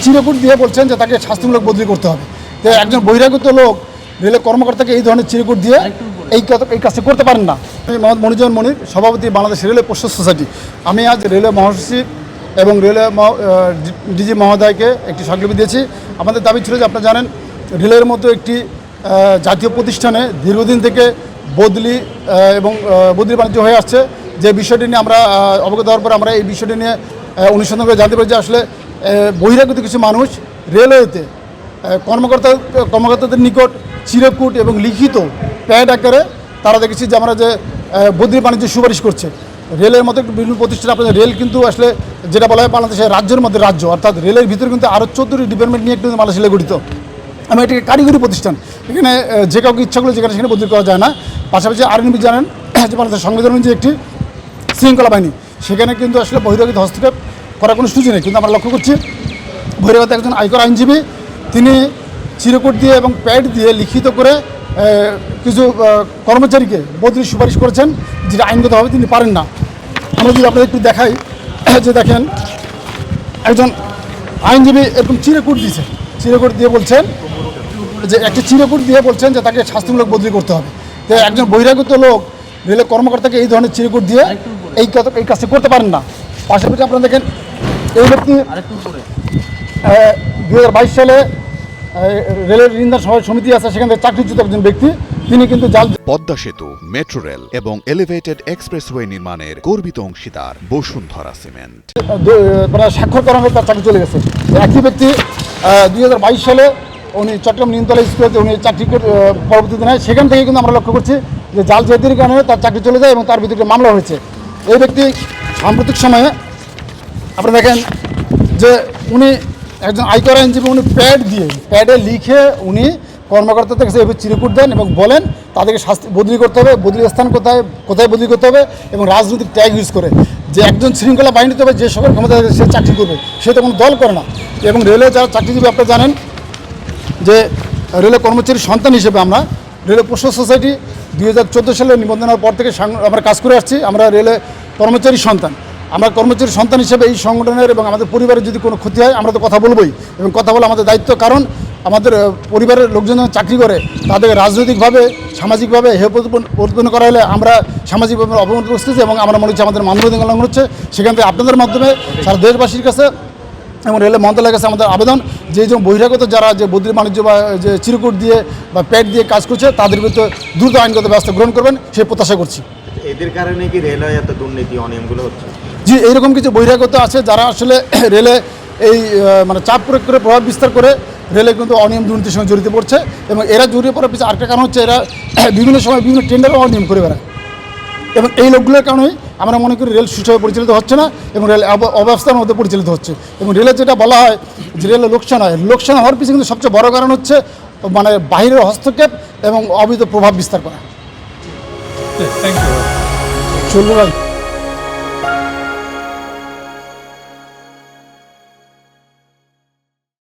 চিরকুট দিয়ে বলছেন যে তাকে শাস্তিমূলক বদলি করতে হবে। তো একজন বহিরাগত লোক রেলের কর্মকর্তাকে এই ধরনের চিরকুট দিয়ে এই কাজটি করতে পারেন না। আমি মোহাম্মদ মনিরুজ্জামান মনির, সভাপতি বাংলাদেশ রেলওয়ে পোস্টাল সোসাইটি। আমি আজ রেলওয়ে মহাসচিব এবং রেলওয়ে ডিজি মহোদয়কে একটি স্মারকলিপি দিয়েছি। আমাদের দাবি ছিল যে আপনারা জানেন রেলের মতো একটি জাতীয় প্রতিষ্ঠানে দীর্ঘদিন থেকে বদলি এবং বদলি বাণিজ্য হয়ে আসছে। যে বিষয়টি নিয়ে আমরা অবগত হওয়ার পর আমরা এই বিষয়টি নিয়ে অনুসন্ধান করে জানতে পারি যে আসলে বহিরাগত কিছু মানুষ রেলওয়েতে কর্মকর্তাদের নিকট চিরকুট এবং লিখিত প্যাড আকারে তারা দেখেছি যে আমরা যে বদলি বাণিজ্য সুপারিশ করছে। রেলের মতো বিভিন্ন প্রতিষ্ঠান আপনাদের রেল কিন্তু আসলে যেটা বলা হয় বাংলাদেশের রাজ্যের মধ্যে রাজ্য, অর্থাৎ রেলের ভিতরে কিন্তু আরও 14টি ডিপার্টমেন্ট নিয়ে একটু বাংলাদেশ রেল গঠিত। আমি এটাকে কারিগরি প্রতিষ্ঠান, এখানে যে কাউকে ইচ্ছা করলে যেখানে সেখানে বদলি করা যায় না। পাশাপাশি আরএনবি জানেন যে বাংলাদেশের সংবিধান যে একটি শৃঙ্খলা বাহিনী, সেখানে কিন্তু আসলে বহিরাগত হস্তক্ষেপ করার কোনো সুযোগ নেই। কিন্তু আমরা লক্ষ্য করছি বহিরাগত একজন আয়কর আইনজীবী তিনি চিরকুট দিয়ে এবং প্যাড দিয়ে লিখিত করে কিছু কর্মচারীকে বদলির সুপারিশ করেছেন, যেটা আইনগতভাবে তিনি পারেন না। আমরা যদি আপনাদের একটু দেখাই যে দেখেন একজন আইনজীবী এরকম চিরকুট দিয়েছে, চিরকুট দিয়ে বলছেন যে একটি চিরকুট দিয়ে বলছেন যে তাকে শাস্তিমূলক বদলি করতে হবে। তো একজন বহিরাগত লোক রেলের কর্মকর্তাকে এই ধরনের চিরকুট দিয়ে এই কাজটি করতে পারেন না। পাশাপাশি আপনারা দেখেন এই ব্যক্তি 2022 সালে রেলের ইন্ধন সমিতি আছে, সেখান থেকে চাকরিচ্যুত একজন ব্যক্তি, তিনি কিন্তু জাল পদ্মা সেতু, মেট্রো রেল এবং এলিভেটেড এক্সপ্রেসওয়ে নির্মাণের গর্বিত অংশীদার বসুন্ধরা সিমেন্ট স্বাক্ষর করা হয়ে তার চাকরি চলে গেছে। একই ব্যক্তি 2022 সালে উনি চট্টগ্রাম নিমতলা স্কুলেতে উনি চাকরি পরবর্তীতে নেয়, সেখান থেকে কিন্তু আমরা লক্ষ্য করছি যে জাল জাতির কারণে তার চাকরি চলে যায় এবং তার বিরুদ্ধে মামলা হয়েছে। এই ব্যক্তি সাম্প্রতিক সময়ে আপনারা দেখেন যে উনি একজন আয়কর আইনজীবী, উনি প্যাডে লিখে উনি কর্মকর্তাদের কাছে এভাবে চিরকুট দেন এবং বলেন তাদেরকে বদলি করতে হবে, বদলি স্থান কোথায় বদলি করতে হবে, এবং রাজনৈতিক ট্যাগ ইউজ করে যে একজন শৃঙ্খলা বাহিনীতে হবে যে সকল ক্ষমতা সে চাকরি করবে, সে তো কোনো দল করে না। এবং রেলে যারা চাকরিজীবী আপনারা জানেন যে রেলের কর্মচারী সন্তান হিসেবে আমরা রেলওয়ে পোস্টাল সোসাইটি 2014 সালে নিবন্ধন হওয়ার পর থেকে আমরা কাজ করে আসছি। আমরা রেলে কর্মচারী সন্তান, আমরা কর্মচারী সন্তান হিসেবে এই সংগঠনের এবং আমাদের পরিবারের যদি কোনো ক্ষতি হয় আমরা তো কথা বলবই, এবং কথা বলা আমাদের দায়িত্ব। কারণ আমাদের পরিবারের লোকজন যখন চাকরি করে তাদের রাজনৈতিকভাবে সামাজিকভাবে প্রতিপন্ন করা হলে আমরা সামাজিকভাবে অবনতি করতেছি এবং আমরা মনে হচ্ছে আমাদের মানবাধিকার লঙ্ঘন হচ্ছে। সেখান থেকে আপনাদের মাধ্যমে সারা দেশবাসীর কাছে এবং রেলের মন্ত্রণালয়ের কাছে আমাদের আবেদন যে বহিরাগত যারা যে বদলি বাণিজ্য বা যে চিরকুট দিয়ে বা প্যাড দিয়ে কাজ করছে তাদের বিরুদ্ধে দ্রুত আইনগত ব্যবস্থা গ্রহণ করবেন সে প্রত্যাশা করছি। এদের কারণে কি রেলওয়ে এত দুর্নীতি অনিয়মগুলো হচ্ছে? জি, এইরকম কিছু বহিরাগত আছে যারা আসলে রেলে এই চাপ প্রয়োগ করে প্রভাব বিস্তার করে রেলে কিন্তু অনিয়ম দুর্নীতির সঙ্গে জড়িত পড়ছে। এবং এরা জড়িয়ে পড়ার পিছনে আরেকটা কারণ হচ্ছে এরা বিভিন্ন সময় বিভিন্ন টেন্ডারও অনিয়ম করে বেড়ায়, এবং এই লোকগুলোর কারণেই আমরা মনে করি রেল সুষ্ঠুভাবে পরিচালিত হচ্ছে না এবং রেল অব্যবস্থার মধ্যে পরিচালিত হচ্ছে। এবং রেলের যেটা বলা হয় যে রেলের লোকসান হয়, লোকসান হওয়ার পিছনে কিন্তু সবচেয়ে বড় কারণ হচ্ছে বাহিরের হস্তক্ষেপ এবং অবৈধ প্রভাব বিস্তার করা। Thank you.